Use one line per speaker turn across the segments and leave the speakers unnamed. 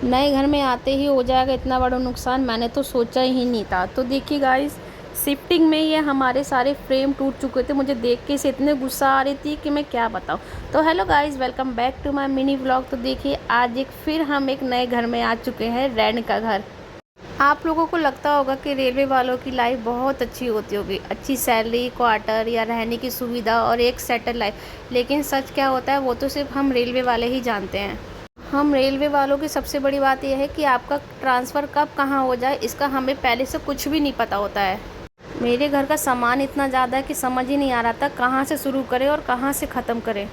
नए घर में आते ही हो जाएगा इतना बड़ा नुकसान, मैंने तो सोचा ही नहीं था। तो देखिए गाइस, शिफ्टिंग में ये हमारे सारे फ्रेम टूट चुके थे। मुझे देख के से इतने गुस्सा आ रही थी कि मैं क्या बताऊँ। तो hello guys, welcome back to my mini vlog. तो देखिए आज फिर हम एक नए घर में आ चुके हैं, रेंट का घर। आप लोगों को लगता होगा कि रेलवे वालों की लाइफ बहुत अच्छी होती होगी, अच्छी सैलरी, क्वार्टर या रहने की सुविधा और एक सेटल लाइफ। लेकिन सच क्या होता है वो तो सिर्फ हम रेलवे वाले ही जानते हैं। हम रेलवे वालों की सबसे बड़ी बात यह है कि आपका ट्रांसफ़र कब कहाँ हो जाए इसका हमें पहले से कुछ भी नहीं पता होता है। मेरे घर का सामान इतना ज़्यादा है कि समझ ही नहीं आ रहा था कहाँ से शुरू करें और कहाँ से ख़त्म करें।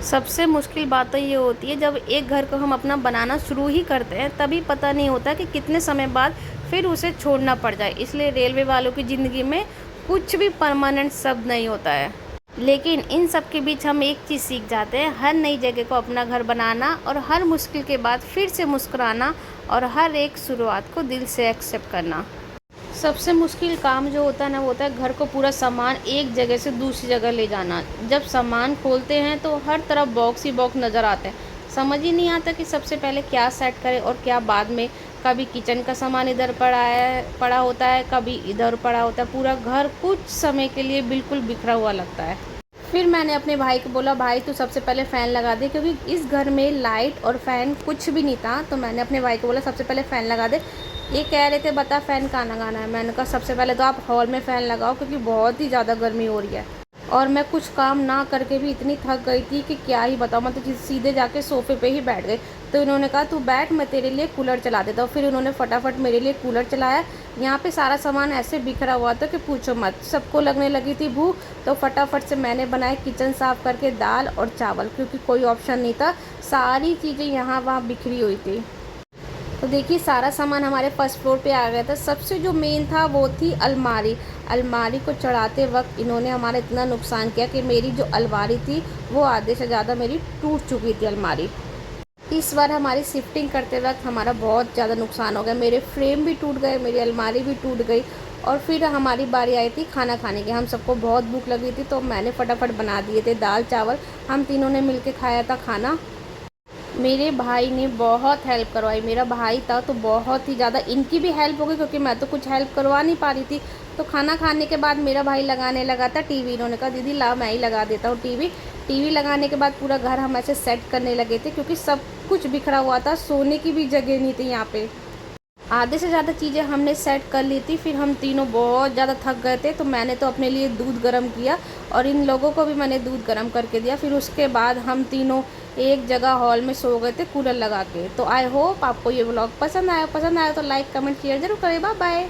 सबसे मुश्किल बात तो ये होती है जब एक घर को हम अपना बनाना शुरू ही करते हैं, तभी पता नहीं होता कि कितने समय बाद फिर उसे छोड़ना पड़ जाए। इसलिए रेलवे वालों की ज़िंदगी में कुछ भी परमानेंट शब्द नहीं होता है। लेकिन इन सब के बीच हम एक चीज़ सीख जाते हैं, हर नई जगह को अपना घर बनाना और हर मुश्किल के बाद फिर से मुस्कुराना और हर एक शुरुआत को दिल से एक्सेप्ट करना। सबसे मुश्किल काम जो होता है ना, वो होता है घर को पूरा सामान एक जगह से दूसरी जगह ले जाना। जब सामान खोलते हैं तो हर तरफ बॉक्स ही बॉक्स नज़र आते हैं। समझ ही नहीं आता कि सबसे पहले क्या सेट करें और क्या बाद में। कभी किचन का सामान इधर पड़ा होता है, कभी इधर पड़ा होता है। पूरा घर कुछ समय के लिए बिल्कुल बिखरा हुआ लगता है। फिर मैंने अपने भाई को बोला, भाई तू सबसे पहले फ़ैन लगा दे, क्योंकि इस घर में लाइट और फ़ैन कुछ भी नहीं था। तो मैंने अपने भाई को बोला सबसे पहले फ़ैन लगा दे। ये कह रहे थे बता फ़ैन कहाँ लगाना है। मैंने कहा सबसे पहले तो आप हॉल में फ़ैन लगाओ, क्योंकि बहुत ही ज़्यादा गर्मी हो रही है। और मैं कुछ काम ना करके भी इतनी थक गई थी कि क्या ही बताऊँ। मैं तो सीधे जाके सोफ़े पे ही बैठ गई। तो इन्होंने कहा तू बैठ, मैं तेरे लिए कूलर चला देता हूँ। फिर उन्होंने फटाफट मेरे लिए कूलर चलाया। यहाँ पे सारा सामान ऐसे बिखरा हुआ था कि पूछो मत। सबको लगने लगी थी भूख, तो फटाफट से मैंने बनाए किचन साफ़ करके दाल और चावल, क्योंकि कोई ऑप्शन नहीं था। सारी चीज़ें यहाँ वहाँ बिखरी हुई थी। तो देखिए सारा सामान हमारे फर्स्ट फ्लोर पे आ गया था। सबसे जो मेन था वो थी अलमारी। अलमारी को चढ़ाते वक्त इन्होंने हमारा इतना नुकसान किया कि मेरी जो अलमारी थी वो आधे से ज़्यादा मेरी टूट चुकी थी अलमारी। इस बार हमारी शिफ्टिंग करते वक्त हमारा बहुत ज़्यादा नुकसान हो गया। मेरे फ्रेम भी टूट गए, मेरी अलमारी भी टूट गई। और फिर हमारी बारी आई थी खाना खाने की। हम सबको बहुत भूख लगी थी, तो मैंने फटाफट बना दिए थे दाल चावल। हम तीनों ने मिल के खाया था खाना। मेरे भाई ने बहुत हेल्प करवाई। मेरा भाई था तो बहुत ही ज़्यादा इनकी भी हेल्प हो गई, क्योंकि मैं तो कुछ हेल्प करवा नहीं पा रही थी। तो खाना खाने के बाद मेरा भाई लगाने लगा था टीवी। इन्होंने कहा दीदी ला मैं ही लगा देता हूँ टीवी। टीवी लगाने के बाद पूरा घर हम ऐसे सेट करने लगे थे, क्योंकि सब कुछ बिखरा हुआ था, सोने की भी जगह नहीं थी यहाँ पे। आधे से ज़्यादा चीज़ें हमने सेट कर ली थी। फिर हम तीनों बहुत ज़्यादा थक गए थे, तो मैंने तो अपने लिए दूध गर्म किया और इन लोगों को भी मैंने दूध गर्म करके दिया। फिर उसके बाद हम तीनों एक जगह हॉल में सो गए थे कूलर लगा के। तो आई होप आपको ये व्लॉग पसंद आया। तो लाइक कमेंट शेयर ज़रूर करें। Bye bye.